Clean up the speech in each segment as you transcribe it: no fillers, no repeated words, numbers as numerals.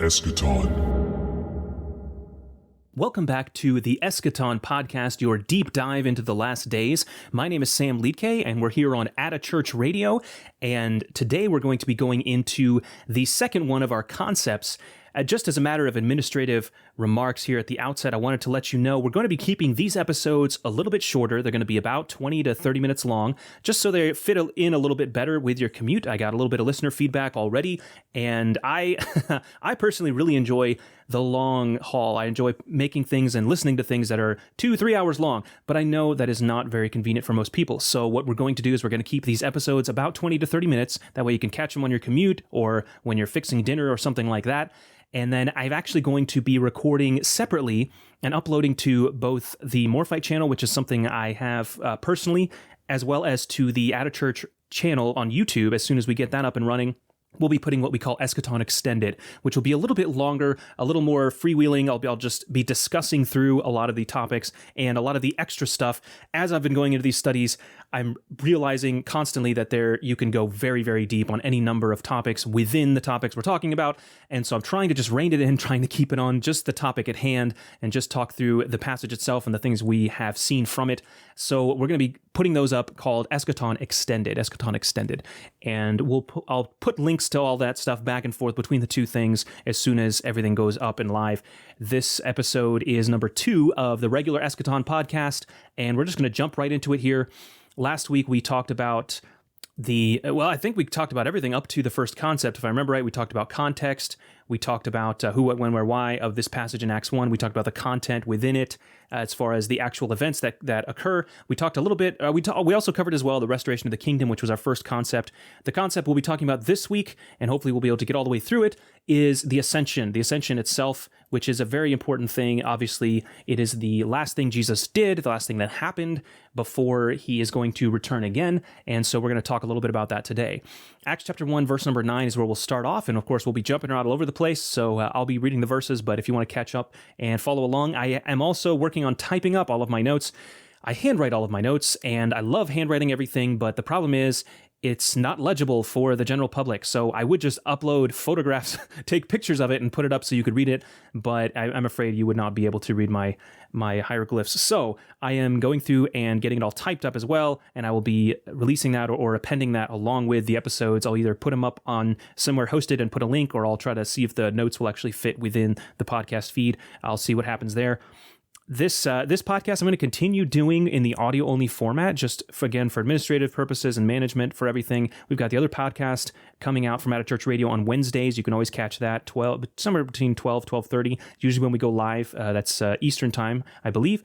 Eschaton. Welcome back to the Eschaton Podcast, your deep dive into the last days. My name is Sam Liedtke, and we're here on At a Church Radio. And today we're going to be going into the second one of our concepts. Just as a matter of administrative remarks here at the outset, I wanted to let you know we're going to be keeping these episodes a little bit shorter. They're going to be about 20 to 30 minutes long, just so they fit in a little bit better with your commute. I got a little bit of listener feedback already, and I personally really enjoy the long haul. I enjoy making things and listening to things that are 2-3 hours long, but I know that is not very convenient for most people. So what we're going to do is we're going to keep these episodes about 20 to 30 minutes. That way you can catch them on your commute or when you're fixing dinner or something like that. And then I'm actually going to be recording separately and uploading to both the Morphite channel, which is something I have personally, as well as to the At a Church channel on YouTube. As soon as we get that up and running, we'll be putting what we call Eschaton Extended, which will be a little bit longer, a little more freewheeling. I'll just be discussing through a lot of the topics and a lot of the extra stuff. As I've been going into these studies, I'm realizing constantly that you can go very, very deep on any number of topics within the topics we're talking about. And so I'm trying to just rein it in, trying to keep it on just the topic at hand and just talk through the passage itself and the things we have seen from it. So we're going to be putting those up called Eschaton Extended. And I'll put links to all that stuff back and forth between the two things as soon as everything goes up and live. This episode is number 2 of the regular Eschaton podcast, and we're just going to jump right into it here. Last week we talked about I think we talked about everything up to the first concept. If I remember right, we talked about context. We talked about who, what, when, where, why of this passage in Acts 1. We talked about the content within it as far as the actual events that occur. We talked a little bit. We also covered as well the restoration of the kingdom, which was our first concept. The concept we'll be talking about this week, and hopefully we'll be able to get all the way through it, is the ascension. The ascension itself, which is a very important thing. Obviously, it is the last thing Jesus did, the last thing that happened before he is going to return again. And so we're going to talk a little bit about that today. Acts chapter 1, verse number 9 is where we'll start off. And of course, we'll be jumping around all over the place. So I'll be reading the verses, but if you want to catch up and follow along, I am also working on typing up all of my notes. I handwrite all of my notes, and I love handwriting everything, but the problem is it's not legible for the general public. So I would just upload photographs, take pictures of it, and put it up so you could read it, but I'm afraid you would not be able to read my hieroglyphs. So I am going through and getting it all typed up as well, and I will be releasing that or appending that along with the episodes. I'll either put them up on somewhere hosted and put a link, or I'll try to see if the notes will actually fit within the podcast feed. I'll see what happens there. This podcast I'm going to continue doing in the audio-only format, just for administrative purposes and management for everything. We've got the other podcast coming out from At a Church Radio on Wednesdays. You can always catch that somewhere between 12:30, usually when we go live. That's Eastern time, I believe.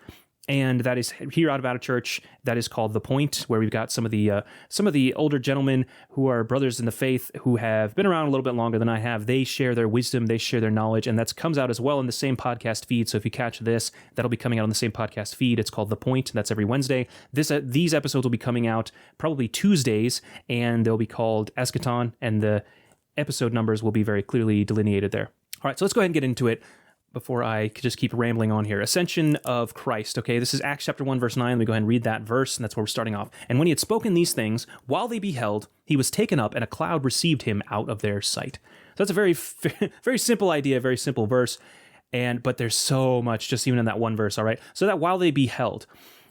And that is here out of At a Church. That is called The Point, where we've got some of the older gentlemen who are brothers in the faith who have been around a little bit longer than I have. They share their wisdom, they share their knowledge, and that comes out as well in the same podcast feed. So if you catch this, that'll be coming out on the same podcast feed. It's called The Point. That's every Wednesday. These episodes will be coming out probably Tuesdays, and they'll be called Eschaton, and the episode numbers will be very clearly delineated there. All right, so let's go ahead and get into it before I could just keep rambling on here. Ascension of Christ. Okay, this is Acts chapter 1, verse 9. Let me go ahead and read that verse, and that's where we're starting off. And when he had spoken these things, while they beheld, he was taken up, and a cloud received him out of their sight. So that's a very, very simple idea, very simple verse, but there's so much just even in that one verse, all right? So that while they beheld,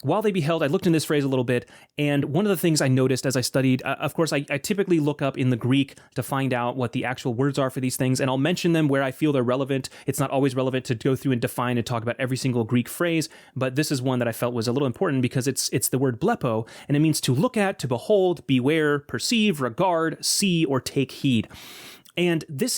I looked in this phrase a little bit, and one of the things I noticed as I studied, of course, I typically look up in the Greek to find out what the actual words are for these things, and I'll mention them where I feel they're relevant. It's not always relevant to go through and define and talk about every single Greek phrase, but this is one that I felt was a little important because it's the word blepo, and it means to look at, to behold, beware, perceive, regard, see, or take heed. And this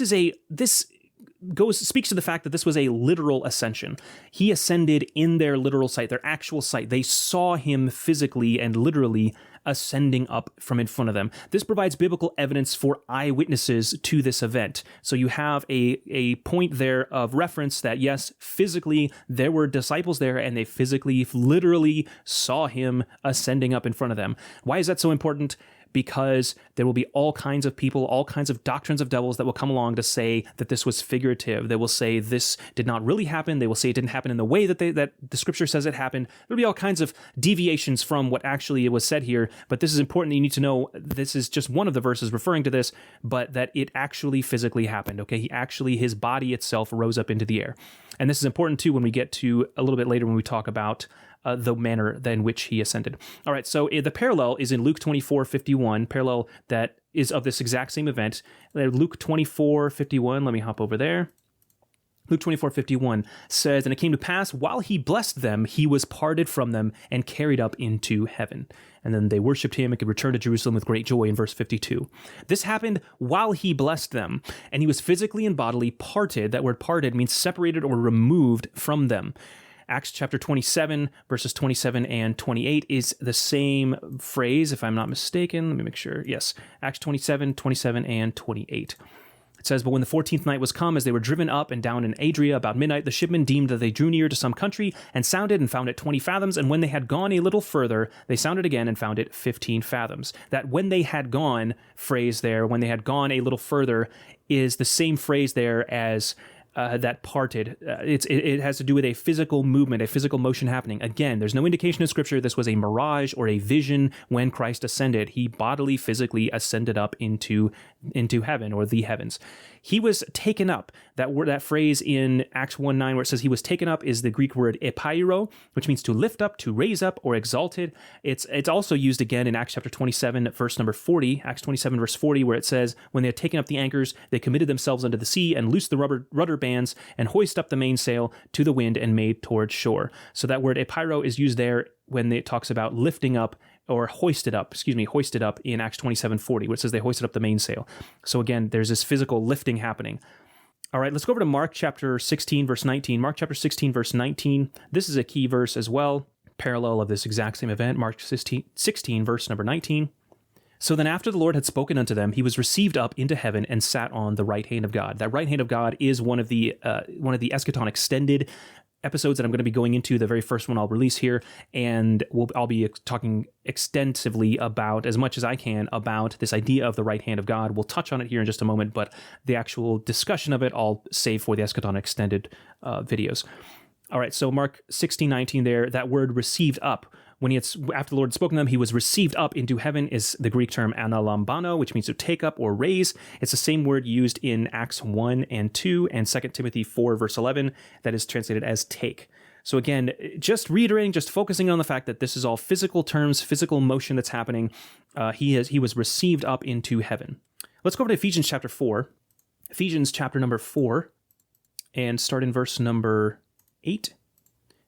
speaks to the fact that this was a literal ascension. He ascended in their literal sight, their actual sight. They saw him physically and literally ascending up from in front of them. This provides biblical evidence for eyewitnesses to this event. So you have a point there of reference that, yes, physically there were disciples there and they physically, literally saw him ascending up in front of them. Why is that so important? because there will be all kinds of people, all kinds of doctrines of devils that will come along to say that this was figurative. They will say this did not really happen. They will say it didn't happen in the way that the scripture says it happened. There'll be all kinds of deviations from what actually was said here, but this is important that you need to know this is just one of the verses referring to this, but that it actually physically happened, okay? His body itself rose up into the air. And this is important too when we get to a little bit later when we talk about the manner in which he ascended. All right, so the parallel is in Luke 24:51, parallel that is of this exact same event. Luke 24:51, let me hop over there. Luke 24:51 says, "And it came to pass, while he blessed them, he was parted from them and carried up into heaven. And then they worshipped him and could return to Jerusalem with great joy," in verse 52. This happened while he blessed them, and he was physically and bodily parted. That word parted means separated or removed from them. Acts chapter 27, verses 27 and 28 is the same phrase, if I'm not mistaken. Let me make sure. Yes, Acts 27 and 28. It says, "But when the 14th night was come, as they were driven up and down in Adria about midnight, the shipmen deemed that they drew near to some country, and sounded and found it 20 fathoms. And when they had gone a little further, they sounded again and found it 15 fathoms. That "when they had gone" phrase there, when they had gone a little further, is the same phrase there as that parted. It has to do with a physical movement, a physical motion happening. Again, there's no indication in Scripture this was a mirage or a vision when Christ ascended. He bodily, physically ascended up into heaven or the heavens. He was taken up. That phrase in Acts 1:9 where it says he was taken up is the Greek word epairo, which means to lift up, to raise up, or exalted. It's also used again in Acts chapter 27, verse number 40, Acts 27, verse 40, where it says, "When they had taken up the anchors, they committed themselves unto the sea and loosed the rudder bands and hoist up the mainsail to the wind and made towards shore." So that word epairo is used there when it talks about lifting up or hoisted up in Acts 27:40, which says they hoisted up the mainsail. So again, there's this physical lifting happening. All right, let's go over to Mark chapter 16, verse 19. Mark chapter 16, verse 19. This is a key verse as well, parallel of this exact same event. Mark 16, verse number 19. "So then after the Lord had spoken unto them, he was received up into heaven and sat on the right hand of God." That right hand of God is one of the Eschaton extended episodes that I'm going to be going into. The very first one I'll release here, and I'll be talking extensively about, as much as I can, about this idea of the right hand of God. We'll touch on it here in just a moment, but the actual discussion of it I'll save for the Eschaton extended videos. All right, so Mark 16:19 there, that word "received up," after the Lord had spoken to them, he was received up into heaven, is the Greek term analambano, which means to take up or raise. It's the same word used in Acts 1 and 2 and 2 Timothy 4, verse 11, that is translated as take. So again, just reiterating, just focusing on the fact that this is all physical terms, physical motion that's happening. He was received up into heaven. Let's go over to Ephesians chapter 4. Ephesians chapter number 4, and start in verse number 8.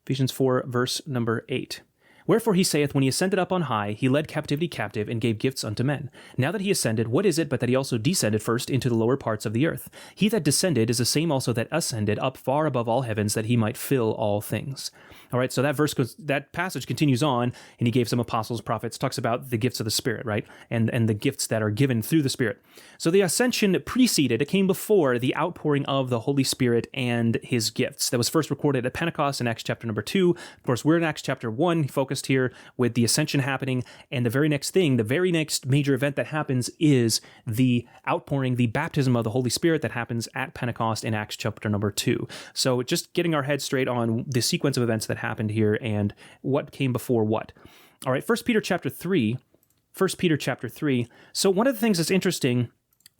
Ephesians 4, verse number 8. "Wherefore he saith, when he ascended up on high, he led captivity captive and gave gifts unto men. Now that he ascended, what is it but that he also descended first into the lower parts of the earth? He that descended is the same also that ascended up far above all heavens, that he might fill all things." All right, so that passage continues on, and he gave some apostles, prophets, talks about the gifts of the Spirit, right? And the gifts that are given through the Spirit. So the ascension it came before the outpouring of the Holy Spirit and his gifts. That was first recorded at Pentecost in Acts chapter number 2. Of course, we're in Acts chapter 1, focused here with the ascension happening, and the very next major event that happens is the outpouring, the baptism of the Holy Spirit that happens at Pentecost in Acts chapter number 2. So just getting our heads straight on the sequence of events that happened here and what came before what. All right, 1 Peter chapter 3. So one of the things that's interesting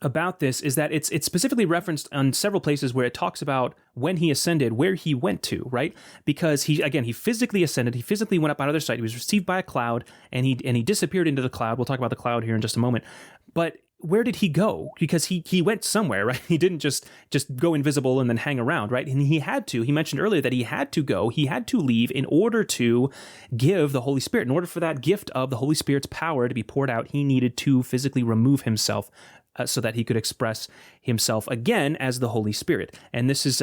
about this is that it's specifically referenced on several places where it talks about when he ascended, where he went to, right? Because he physically ascended, he physically went up on the other side, he was received by a cloud, and he disappeared into the cloud. We'll talk about the cloud here in just a moment. But where did he go? Because he went somewhere, right? He didn't just go invisible and then hang around, right? And he mentioned earlier that he had to leave in order to give the Holy Spirit. In order for that gift of the Holy Spirit's power to be poured out, he needed to physically remove himself so that he could express himself again as the Holy Spirit. And this is,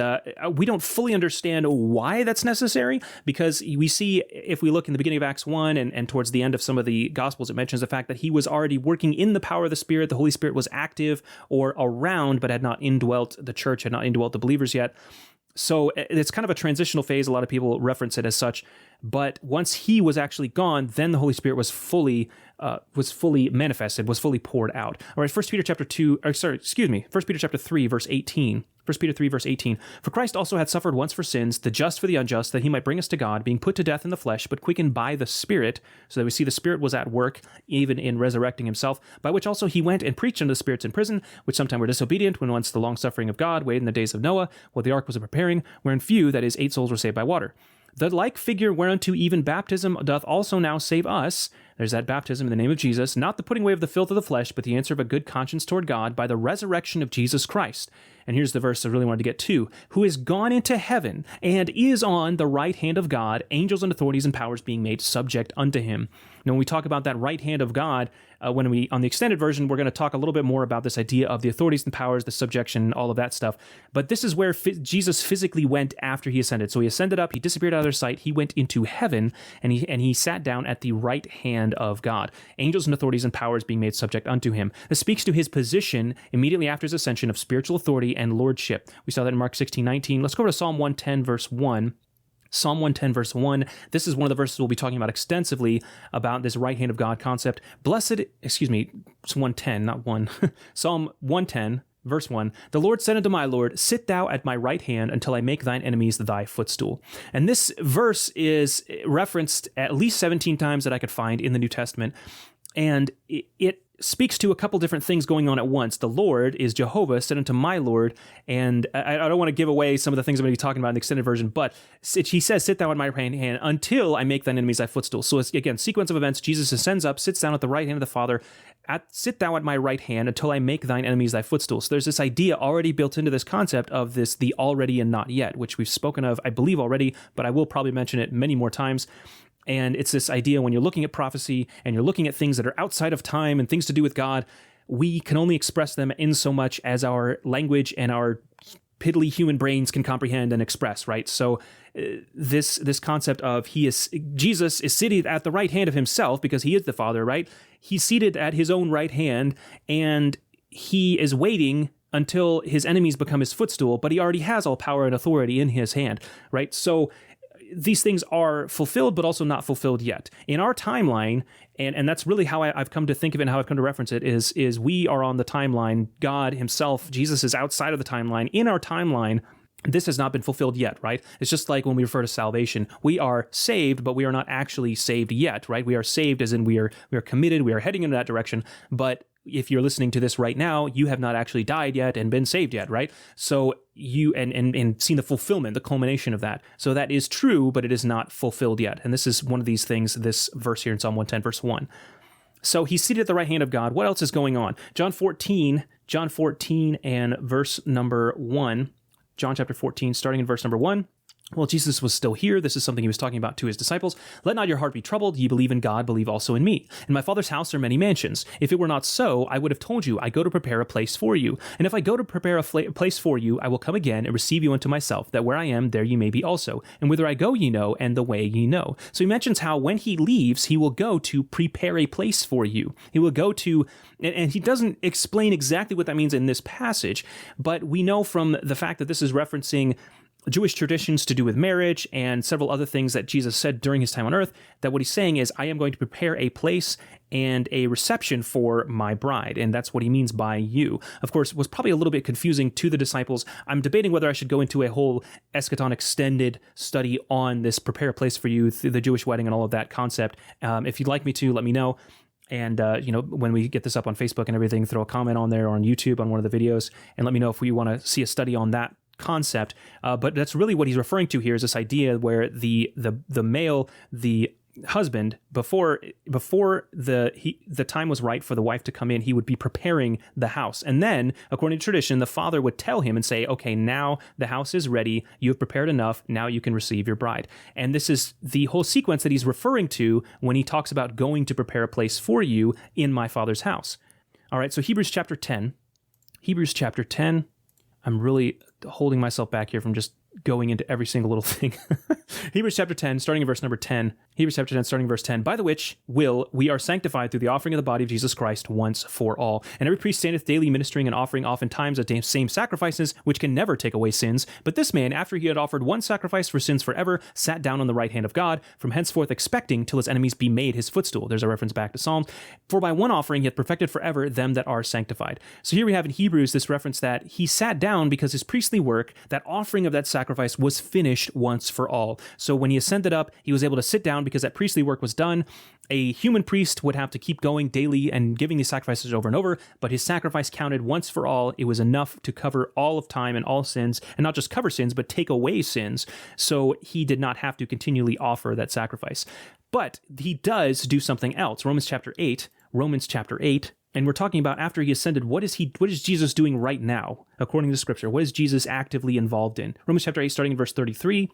we don't fully understand why that's necessary, because we see, if we look in the beginning of Acts 1 and towards the end of some of the Gospels, it mentions the fact that he was already working in the power of the Spirit. The Holy Spirit was active or around, but had not indwelt the church, had not indwelt the believers yet. So it's kind of a transitional phase. A lot of people reference it as such. But once he was actually gone, then the Holy Spirit was fully manifested, was fully poured out. All right, 1 Peter chapter 3, verse 18. 1 Peter 3, verse 18. For Christ also had suffered once for sins, the just for the unjust, that he might bring us to God, being put to death in the flesh, but quickened by the Spirit, so that we see the Spirit was at work, even in resurrecting himself, by which also he went and preached unto the spirits in prison, which sometime were disobedient, when once the long suffering of God waited in the days of Noah, while the ark was preparing, wherein few, that is, 8 souls, were saved by water. The like figure whereunto even baptism doth also now save us, there's that baptism in the name of Jesus, not the putting away of the filth of the flesh, but the answer of a good conscience toward God by the resurrection of Jesus Christ. And here's the verse I really wanted to get to. Who is gone into heaven and is on the right hand of God, angels and authorities and powers being made subject unto him. Now, when we talk about that right hand of God, on the extended version, we're going to talk a little bit more about this idea of the authorities and powers, the subjection, all of that stuff. But this is where Jesus physically went after he ascended. So he ascended up, he disappeared out of their sight, he went into heaven, and he sat down at the right hand of God. Angels and authorities and powers being made subject unto him. This speaks to his position immediately after his ascension of spiritual authority and lordship. We saw that in Mark 16:19. Let's go over to Psalm 110, verse 1. Psalm 110, verse 1. This is one of the verses we'll be talking about extensively about this right hand of God concept. It's 110, not 1. Psalm 110, verse 1. The Lord said unto my Lord, sit thou at my right hand until I make thine enemies thy footstool. And this verse is referenced at least 17 times that I could find in the New Testament. And it speaks to a couple different things going on at once. The Lord is Jehovah, said unto my Lord, and I don't want to give away some of the things I'm going to be talking about in the extended version, but he says, sit thou at my right hand until I make thine enemies thy footstool. So it's, again, sequence of events. Jesus ascends up, sits down at the right hand of the Father, sit thou at my right hand until I make thine enemies thy footstool. So there's this idea already built into this concept of this, the already and not yet, which we've spoken of, I believe, already, but I will probably mention it many more times. And it's this idea when you're looking at prophecy and you're looking at things that are outside of time and things to do with God, we can only express them in so much as our language and our piddly human brains can comprehend and express, right? So this concept of Jesus is seated at the right hand of himself because he is the Father, right? He's seated at his own right hand and he is waiting until his enemies become his footstool, but he already has all power and authority in his hand, right? So these things are fulfilled, but also not fulfilled yet. In our timeline, and that's really how I've come to think of it and how I've come to reference it, is we are on the timeline. God himself, Jesus, is outside of the timeline. In our timeline, this has not been fulfilled yet, right? It's just like when we refer to salvation. We are saved, but we are not actually saved yet, right? We are saved as in we are committed, we are heading in that direction, but if you're listening to this right now, you have not actually died yet and been saved yet, right? So you and seen the fulfillment, the culmination of that. So that is true, but it is not fulfilled yet. And this is one of these things, this verse here in Psalm 110, verse 1. So he's seated at the right hand of God. What else is going on? John 14 and verse number 1. John chapter 14, starting in verse number 1. Well, Jesus was still here. This is something he was talking about to his disciples. Let not your heart be troubled. Ye believe in God, believe also in me. In my Father's house are many mansions. If it were not so, I would have told you, I go to prepare a place for you. And if I go to prepare a place for you, I will come again and receive you unto myself, that where I am, there ye may be also. And whither I go ye know, and the way ye know. So he mentions how when he leaves, he will go to prepare a place for you. He will go to, and he doesn't explain exactly what that means in this passage, but we know from the fact that this is referencing Jewish traditions to do with marriage and several other things that Jesus said during his time on earth, that what he's saying is, I am going to prepare a place and a reception for my bride. And that's what he means by you. Of course, it was probably a little bit confusing to the disciples. I'm debating whether I should go into a whole eschaton extended study on this prepare a place for you, the Jewish wedding and all of that concept. If you'd like me to, let me know. And, when we get this up on Facebook and everything, throw a comment on there or on YouTube on one of the videos and let me know if we want to see a study on that concept. But that's really what he's referring to here, is this idea where the male, the husband, before the time was right for the wife to come in, he would be preparing the house. And then, according to tradition, the father would tell him and say, okay, now the house is ready. You have prepared enough. Now you can receive your bride. And this is the whole sequence that he's referring to when he talks about going to prepare a place for you in my Father's house. All right, so Hebrews chapter 10. I'm really holding myself back here from just going into every single little thing. Hebrews chapter 10, starting in verse number 10. Hebrews chapter 10, starting verse 10, by the which will we are sanctified through the offering of the body of Jesus Christ once for all. And every priest standeth daily ministering and offering oftentimes the same sacrifices, which can never take away sins. But this man, after he had offered one sacrifice for sins forever, sat down on the right hand of God, from henceforth expecting till his enemies be made his footstool. There's a reference back to Psalm. For by one offering he hath perfected forever them that are sanctified. So here we have in Hebrews this reference that he sat down because his priestly work, that offering of that sacrifice, was finished once for all. So when he ascended up, he was able to sit down because that priestly work was done. A human priest would have to keep going daily and giving these sacrifices over and over, but his sacrifice counted once for all. It was enough to cover all of time and all sins, and not just cover sins, but take away sins. So he did not have to continually offer that sacrifice. But he does do something else. Romans chapter 8, and we're talking about after he ascended, what is Jesus doing right now, according to Scripture? What is Jesus actively involved in? Romans chapter 8, starting in verse 33,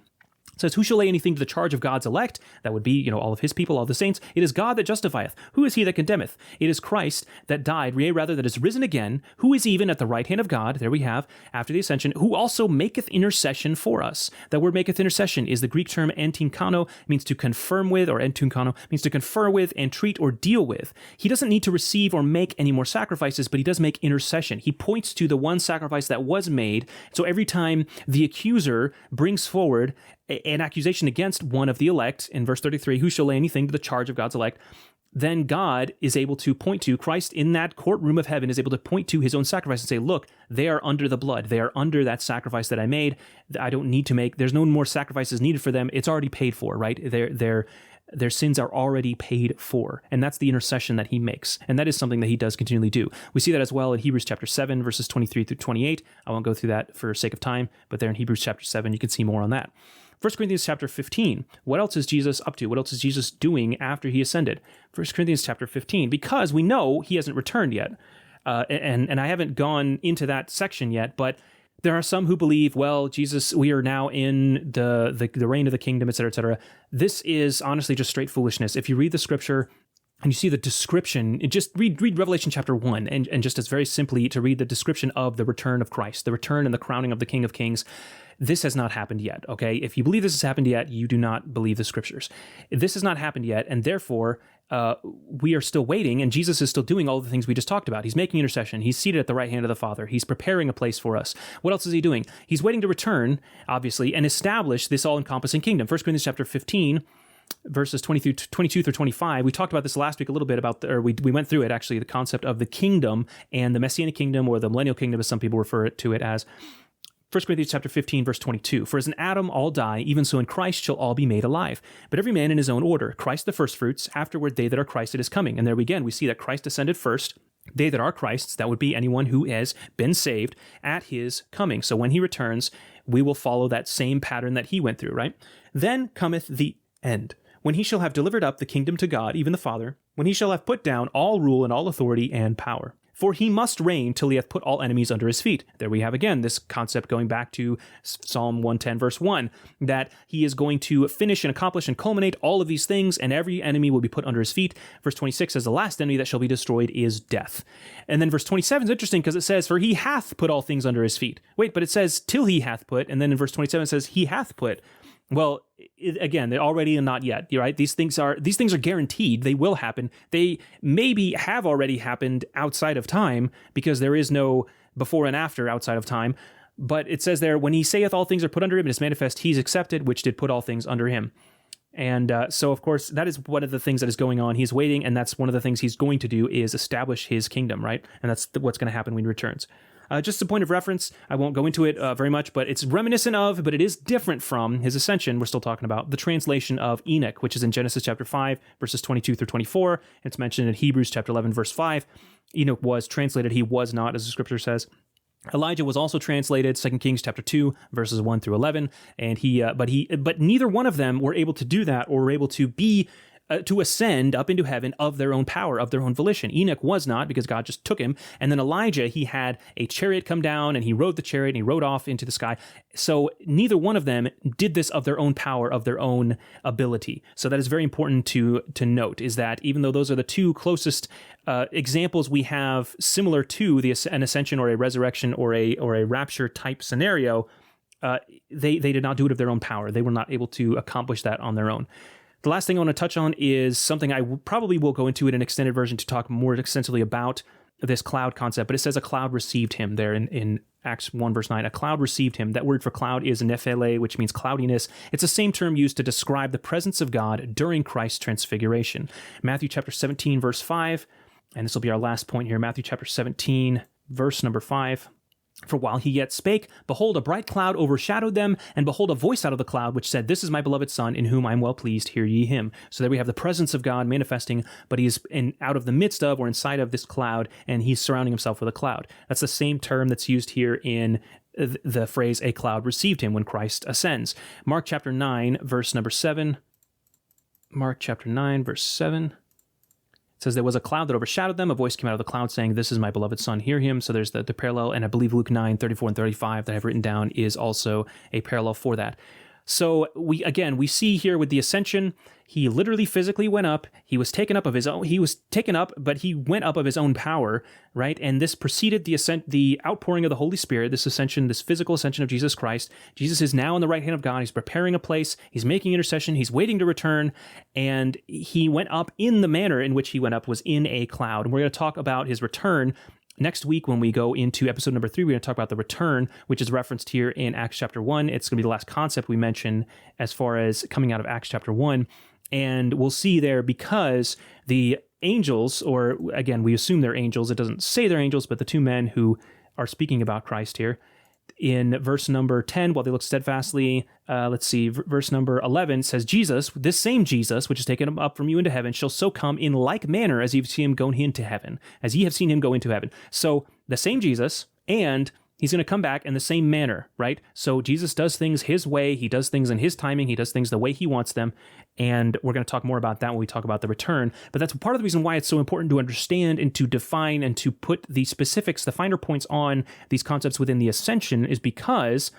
says, who shall lay anything to the charge of God's elect? That would be, all of his people, all the saints. It is God that justifieth. Who is he that condemneth? It is Christ that died, yea, rather that is risen again, who is even at the right hand of God, there we have, after the ascension, who also maketh intercession for us. That word maketh intercession is the Greek term antinkano, means to confirm with, or entunkano, means to confer with, entreat, or deal with. He doesn't need to receive or make any more sacrifices, but he does make intercession. He points to the one sacrifice that was made. So every time the accuser brings forward an accusation against one of the elect, in verse 33, who shall lay anything to the charge of God's elect, then God is able to point to, Christ in that courtroom of heaven is able to point to his own sacrifice and say, look, they are under the blood. They are under that sacrifice that I made. I don't need to make, there's no more sacrifices needed for them. It's already paid for, right? Their sins are already paid for. And that's the intercession that he makes. And that is something that he does continually do. We see that as well in Hebrews chapter 7, verses 23 through 28. I won't go through that for sake of time, but there in Hebrews chapter 7, you can see more on that. 1 Corinthians chapter 15, what else is Jesus up to? What else is Jesus doing after he ascended? 1 Corinthians chapter 15, because we know he hasn't returned yet. And I haven't gone into that section yet, but there are some who believe, well, Jesus, we are now in the reign of the kingdom, et cetera, et cetera. This is honestly just straight foolishness. If you read the scripture and you see the description, just read Revelation chapter 1, and just as very simply to read the description of the return of Christ, the return and the crowning of the King of Kings. This has not happened yet, okay? If you believe this has happened yet, you do not believe the scriptures. This has not happened yet, and therefore, we are still waiting, and Jesus is still doing all the things we just talked about. He's making intercession. He's seated at the right hand of the Father. He's preparing a place for us. What else is he doing? He's waiting to return, obviously, and establish this all-encompassing kingdom. 1 Corinthians chapter 15, verses 22 through 25. We talked about this last week a little bit we went through it actually, the concept of the kingdom and the Messianic kingdom, or the millennial kingdom as some people refer to it as. 1 Corinthians chapter 15, verse 22, for as in Adam all die, even so in Christ shall all be made alive. But every man in his own order, Christ the firstfruits, afterward they that are Christ at his coming. And there we see that Christ ascended first. They that are Christ's, that would be anyone who has been saved, at his coming. So when he returns, we will follow that same pattern that he went through, right? Then cometh the end, when he shall have delivered up the kingdom to God, even the Father, when he shall have put down all rule and all authority and power. For he must reign till he hath put all enemies under his feet. There we have again this concept going back to Psalm 110, verse 1, that he is going to finish and accomplish and culminate all of these things, and every enemy will be put under his feet. Verse 26 says, the last enemy that shall be destroyed is death. And then verse 27 is interesting because it says, for he hath put all things under his feet. Wait, but it says, till he hath put, and then in verse 27 it says, he hath put. Well, again, they're already and not yet, right? These things are guaranteed. They will happen. They maybe have already happened outside of time because there is no before and after outside of time. But it says there, when he saith all things are put under him, it is manifest he's accepted, which did put all things under him. And so, of course, that is one of the things that is going on. He's waiting, and that's one of the things he's going to do is establish his kingdom, right? And that's what's going to happen when he returns. Just a point of reference, I won't go into it very much, but it's reminiscent of, but it is different from his ascension. We're still talking about the translation of Enoch, which is in Genesis chapter 5, verses 22 through 24. It's mentioned in Hebrews chapter 11, verse 5. Enoch was translated, he was not, as the scripture says. Elijah was also translated, 2 Kings chapter 2, verses 1 through 11, and but neither one of them were able to do that or were able to be to ascend up into heaven of their own power, of their own volition. Enoch was not, because God just took him. And then Elijah, he had a chariot come down, and he rode the chariot, and he rode off into the sky. So neither one of them did this of their own power, of their own ability. So that is very important to note, is that even though those are the two closest examples we have similar to an ascension or a resurrection or a rapture type scenario, they did not do it of their own power. They were not able to accomplish that on their own. The last thing I want to touch on is something I probably will go into in an extended version to talk more extensively about this cloud concept, but it says a cloud received him there in Acts 1 verse 9. A cloud received him. That word for cloud is nephele, which means cloudiness. It's the same term used to describe the presence of God during Christ's transfiguration. Matthew chapter 17 verse 5, and this will be our last point here, Matthew chapter 17 verse number 5. For while he yet spake, behold, a bright cloud overshadowed them, and behold, a voice out of the cloud, which said, This is my beloved Son, in whom I am well pleased, hear ye him. So there we have the presence of God manifesting, but he is out of the midst of or inside of this cloud, and he's surrounding himself with a cloud. That's the same term that's used here in the phrase, a cloud received him when Christ ascends. Mark chapter 9, verse number 7. Mark chapter 9, verse 7. It says there was a cloud that overshadowed them. A voice came out of the cloud saying, This is my beloved Son, hear him. So there's the parallel, and I believe Luke 9, 34 and 35 that I've written down is also a parallel for that. So we see here with the ascension, he literally physically went up. He was taken up, but he went up of his own power, right? And this preceded the outpouring of the Holy Spirit, this ascension, this physical ascension of Jesus Christ. Jesus is now on the right hand of God. He's preparing a place. He's making intercession. He's waiting to return. And he went up in the manner in which he went up was in a cloud. And we're going to talk about his return next week. When we go into episode number 3, we're going to talk about the return, which is referenced here in Acts chapter 1. It's going to be the last concept we mention as far as coming out of Acts chapter 1. And we'll see there, because the angels, or again, we assume they're angels. It doesn't say they're angels, but the two men who are speaking about Christ here, in verse number 10, while they look steadfastly, verse number 11 says, Jesus, this same Jesus, which is taken up from you into heaven, shall so come in like manner as ye have seen him go into heaven, as ye have seen him go into heaven. So the same Jesus, and he's going to come back in the same manner, right? So Jesus does things his way. He does things in his timing. He does things the way he wants them. And we're going to talk more about that when we talk about the return. But that's part of the reason why it's so important to understand and to define and to put the specifics, the finer points on these concepts within the ascension, is because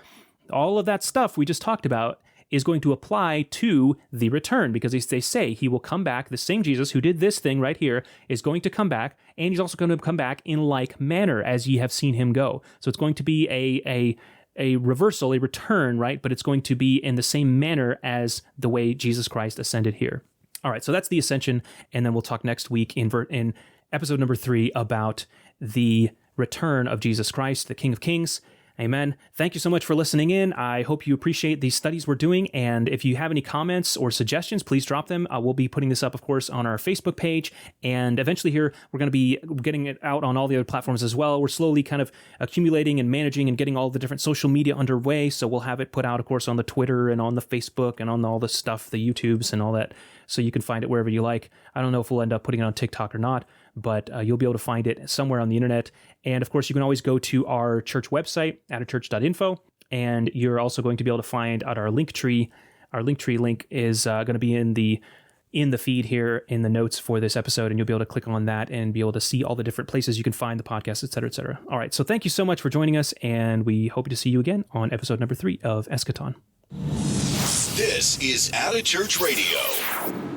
all of that stuff we just talked about is going to apply to the return, because they say he will come back. The same Jesus who did this thing right here is going to come back, and he's also going to come back in like manner as ye have seen him go. So it's going to be a reversal, a return, right? But it's going to be in the same manner as the way Jesus Christ ascended here. All right, so that's the ascension, and then we'll talk next week in episode number 3 about the return of Jesus Christ, the King of Kings. Amen. Thank you so much for listening in. I hope you appreciate these studies we're doing. And if you have any comments or suggestions, please drop them. We'll be putting this up, of course, on our Facebook page. And eventually here, we're going to be getting it out on all the other platforms as well. We're slowly kind of accumulating and managing and getting all the different social media underway. So we'll have it put out, of course, on the Twitter and on the Facebook and on all the stuff, the YouTubes and all that. So you can find it wherever you like. I don't know if we'll end up putting it on TikTok or not, but you'll be able to find it somewhere on the internet. And of course, you can always go to our church website, attachurch.info, and you're also going to be able to find out our Linktree. Our Linktree link is going to be in the feed here in the notes for this episode, and you'll be able to click on that and be able to see all the different places you can find the podcast, et cetera, et cetera. All right, so thank you so much for joining us, and we hope to see you again on episode number 3 of Eschaton. This is At a Church Radio.